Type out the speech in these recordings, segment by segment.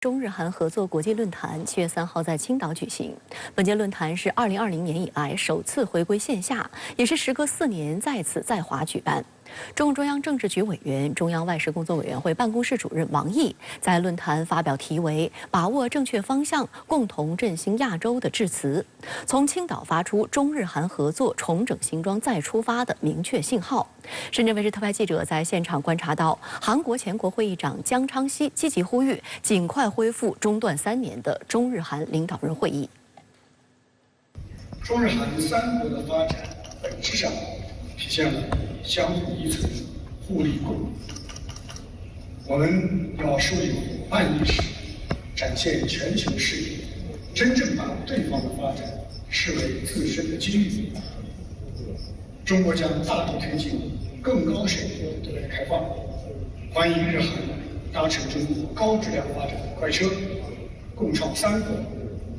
中日韩合作国际论坛7月3号在青岛举行。本届论坛是2020年以来首次回归线下，也是时隔4年再次在华举办。中共中央政治局委员、中央外事工作委员会办公室主任王毅在论坛发表题为“把握正确方向，共同振兴亚洲”的致辞，从青岛发出中日韩合作重整新装再出发的明确信号。深圳卫视特派记者在现场观察到，韩国前国会议长姜昌熙积极呼吁尽快恢复中断3年的中日韩领导人会议。中日韩3国的发展本质上体现了相互依存、互利共赢。我们要树立伙伴意识，展现全球视野，真正把对方的发展视为自身的机遇。中国将大力推进更高水平的对外开放，欢迎日韩搭乘中国高质量发展的快车，共创3国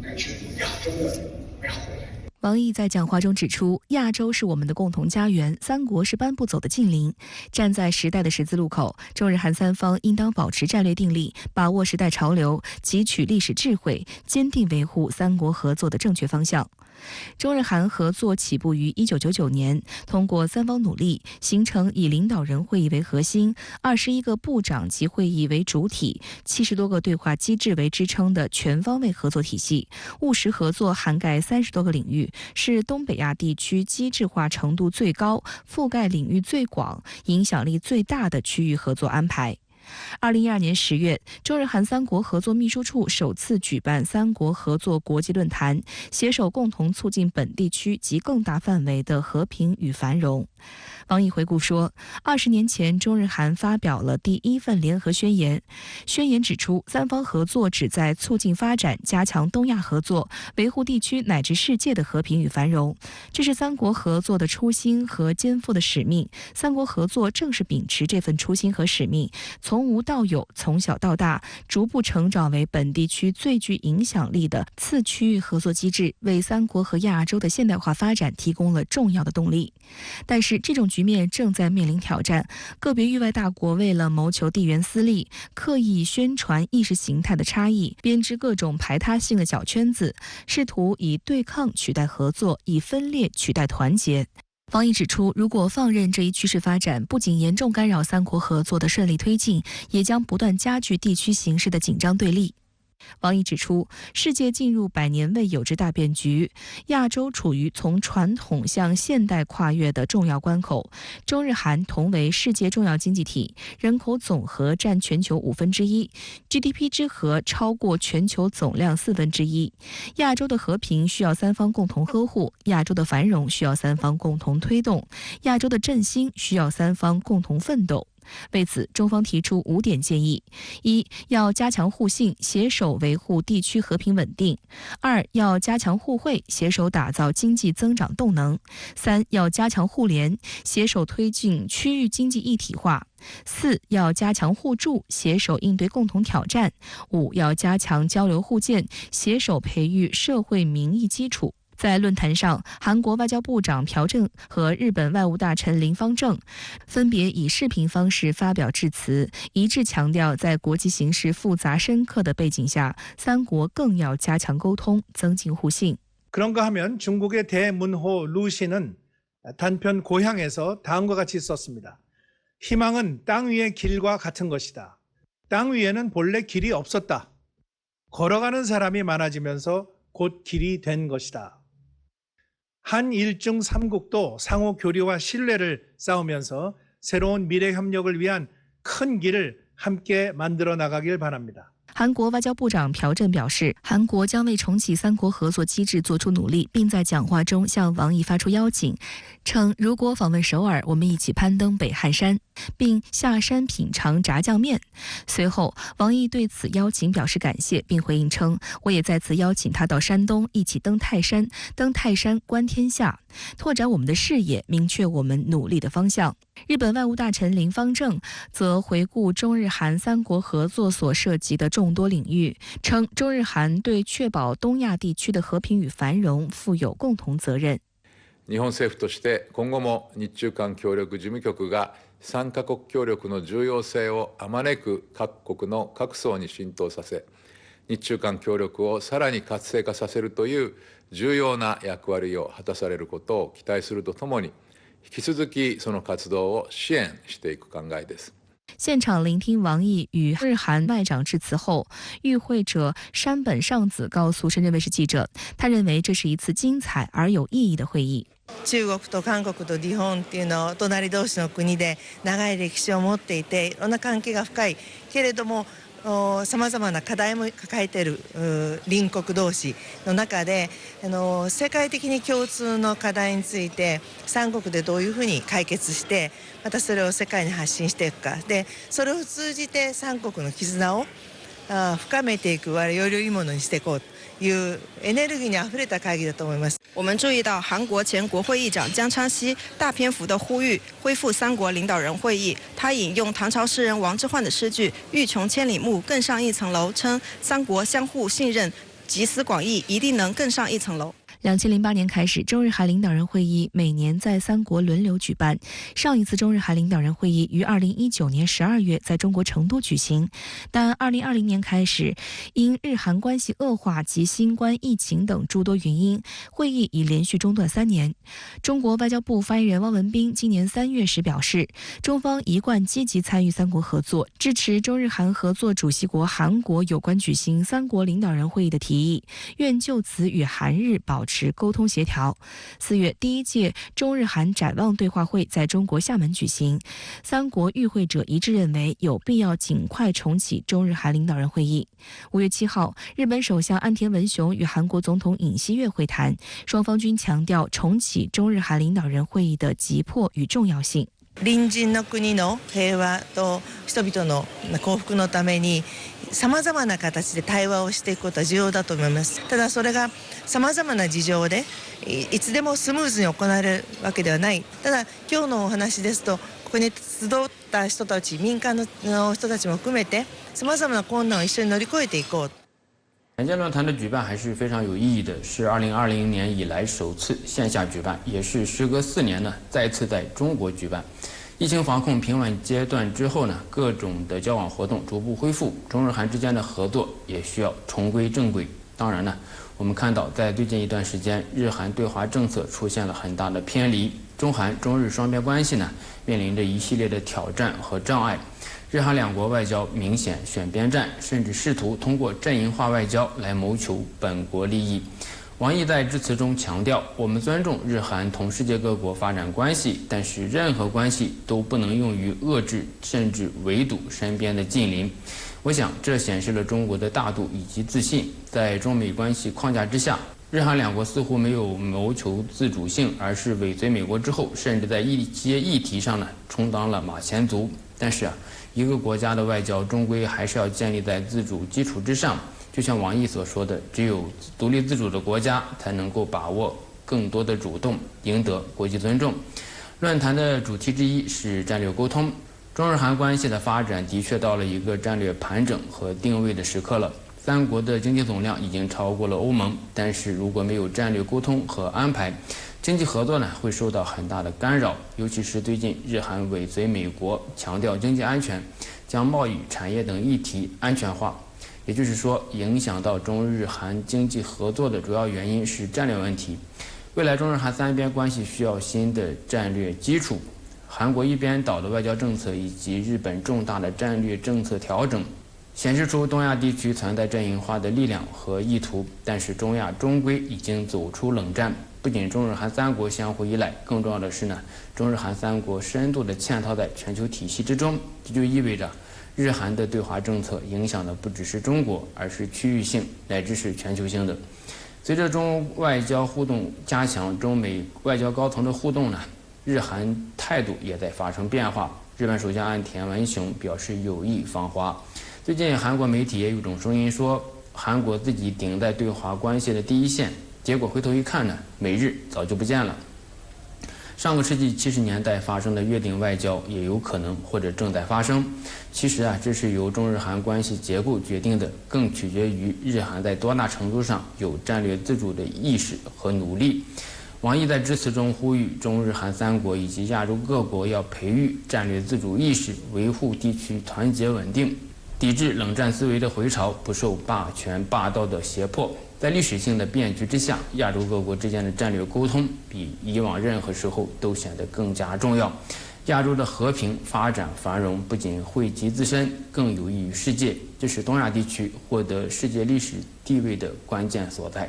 乃至亚洲的美好未来。王毅在讲话中指出，亚洲是我们的共同家园，3国是搬不走的近邻。站在时代的十字路口，中日韩3方应当保持战略定力，把握时代潮流，汲取历史智慧，坚定维护3国合作的正确方向。中日韩合作起步于1999年，通过3方努力，形成以领导人会议为核心、21个部长级会议为主体、70多个对话机制为支撑的全方位合作体系。务实合作涵盖30多个领域，是东北亚地区机制化程度最高、覆盖领域最广、影响力最大的区域合作安排。2012年10月，中日韩3国合作秘书处首次举办3国合作国际论坛，携手共同促进本地区及更大范围的和平与繁荣。王毅回顾说，20年前，中日韩发表了第1份联合宣言。宣言指出，3方合作旨在促进发展，加强东亚合作，维护地区乃至世界的和平与繁荣。这是3国合作的初心和肩负的使命。3国合作正是秉持这份初心和使命，从无到有，从小到大，逐步成长为本地区最具影响力的次区域合作机制，为3国和亚洲的现代化发展提供了重要的动力。但是，这种局面正在面临挑战，个别域外大国为了谋求地缘私利，刻意宣传意识形态的差异，编织各种排他性的小圈子，试图以对抗取代合作，以分裂取代团结。王毅指出，如果放任这一趋势发展，不仅严重干扰3国合作的顺利推进，也将不断加剧地区形势的紧张对立。王毅指出，世界进入100年未有之大变局，亚洲处于从传统向现代跨越的重要关口。中日韩同为世界重要经济体，人口总和占全球1/5，GDP 之和超过全球总量1/4。亚洲的和平需要3方共同呵护，亚洲的繁荣需要3方共同推动，亚洲的振兴需要3方共同奋斗。为此，中方提出5点建议：一、要加强互信，携手维护地区和平稳定；二、要加强互惠，携手打造经济增长动能；三、要加强互联，携手推进区域经济一体化；四、要加强互助，携手应对共同挑战；五、要加强交流互鉴，携手培育社会民意基础。在论坛上，韩国外交部长朴正和日本外务大臣林芳正分别以视频方式发表致辞，一致强调，在国际形势复杂深刻的背景下，3国更要加强沟通，增进互信。 그런가 하면 중국의 대문호 루시는 단편 고향에서 다음과 같이 썼습니다. 희망은 땅 위의 길과 같은 것이다. 땅 위에는 본래 길이 없었다. 걸어가는 사람이 많아지면서 곧 길이 된 것이다. 한일중 3국도 상호 교류와 신뢰를 쌓으면서 새로운 미래 협력을 위한 큰 길을 함께 만들어 나가길 바랍니다. 韩国外交部长朴正表示，韩国将为重启3国合作机制做出努力，并在讲话中向王毅发出邀请，称如果访问首尔，我们一起攀登北汉山，并下山品尝炸酱面。随后，王毅对此邀请表示感谢，并回应称，我也再次邀请他到山东一起登泰山，登泰山观天下，拓展我们的视野，明确我们努力的方向。日本外务大臣林芳正则回顾中日韩3国合作所涉及的众多領域，稱中日韓對確保東亞地區的和平與繁榮負有共同責任。日本政府として今後も日中間協力事務局が3カ国協力の重要性をあまねく各国の各層に浸透させ、日中間協力をさらに活性化させるという重要な役割を果たされることを期待するとともに、引き続きその活動を支援していく考えです。现场聆听王毅与日韩外长致辞后，与会者山本尚子告诉深圳卫视记者，他认为这是一次精彩而有意义的会议。中国と韓国と日本っていうのは隣同士の国で長い歴史を持っていて、いろんな関係が深いけれども、さまざまな課題も抱えている隣国同士の中で、世界的に共通の課題について三国でどういうふうに解決して、またそれを世界に発信していくかで、それを通じて三国の絆を深めていく、より良いものにしていこうというエネルギーにあふれた会議だと思います。我们注意到韩国前国会议长江昌熙大篇幅的呼吁恢复三国领导人会议。他引用唐朝诗人王之涣的诗句“欲穷千里目，更上一层楼”，称三国相互信任，集思广益，一定能更上一层楼。2008年开始，中日韩领导人会议每年在三国轮流举办。上一次中日韩领导人会议于2019年12月在中国成都举行，但2020年开始，因日韩关系恶化及新冠疫情等诸多原因，会议已连续中断3年。中国外交部发言人汪文斌今年3月时表示，中方一贯积极参与三国合作，支持中日韩合作主席国韩国有关举行三国领导人会议的提议，愿就此与韩日保持沟通协调。4月，第1届中日韩展望对话会在中国厦门举行，三国与会者一致认为有必要尽快重启中日韩领导人会议。5月7号，日本首相岸田文雄与韩国总统尹锡悦会談，雙方均強調重啟中日韓領導人會議的急迫與重要性。隣人の国の平和と人々の幸福のためにさまざまな形で対話をしていくことは重要だと思います。ただそれがさまざまな事情でいつでもスムーズに行われるわけではない。ただ今日のお話ですと、ここに集った人たち、民間の人たちも含めてさまざまな困難を一緒に乗り越えていこう。韩建论坛的举办还是非常有意义的，是2020年以来首次线下举办，也是时隔4年呢再次在中国举办。疫情防控平稳阶段之后呢，各种的交往活动逐步恢复，中日韩之间的合作也需要重归正轨。当然呢，我们看到在最近一段时间，日韩对华政策出现了很大的偏离，中日双边关系呢面临着一系列的挑战和障碍。日韩两国外交明显选边站，甚至试图通过阵营化外交来谋求本国利益。王毅在致辞中强调，我们尊重日韩同世界各国发展关系，但是任何关系都不能用于遏制甚至围堵身边的近邻。我想这显示了中国的大度以及自信。在中美关系框架之下，日韩两国似乎没有谋求自主性，而是尾随美国之后，甚至在一些议题上呢充当了马前卒。但是一个国家的外交终归还是要建立在自主基础之上，就像王毅所说的，只有独立自主的国家才能够把握更多的主动，赢得国际尊重。论坛的主题之一是战略沟通，中日韩关系的发展的确到了一个战略盘整和定位的时刻了。三国的经济总量已经超过了欧盟，但是如果没有战略沟通和安排，经济合作呢会受到很大的干扰。尤其是最近日韩尾随美国，强调经济安全，将贸易、产业等议题安全化。也就是说，影响到中日韩经济合作的主要原因是战略问题。未来中日韩三边关系需要新的战略基础。韩国一边倒的外交政策以及日本重大的战略政策调整，显示出东亚地区存在阵营化的力量和意图。但是中亚终归已经走出冷战，不仅中日韩三国相互依赖，更重要的是呢，中日韩三国深度的嵌套在全球体系之中。这就意味着日韩的对华政策影响的不只是中国，而是区域性乃至是全球性的。随着中外交互动加强，中美外交高层的互动呢，日韩态度也在发生变化。日本首相岸田文雄表示有意访华。最近韩国媒体也有一种声音说，韩国自己顶在对华关系的第一线，结果回头一看呢，美日早就不见了。上个世纪70年代发生的约定外交也有可能或者正在发生。其实这是由中日韩关系结构决定的，更取决于日韩在多大程度上有战略自主的意识和努力。王毅在致辞中呼吁中日韩三国以及亚洲各国要培育战略自主意识，维护地区团结稳定。抵制冷战思维的回潮，不受霸权霸道的胁迫。在历史性的变局之下，亚洲各国之间的战略沟通比以往任何时候都显得更加重要。亚洲的和平发展繁荣不仅惠及自身，更有益于世界，这是东亚地区获得世界历史地位的关键所在。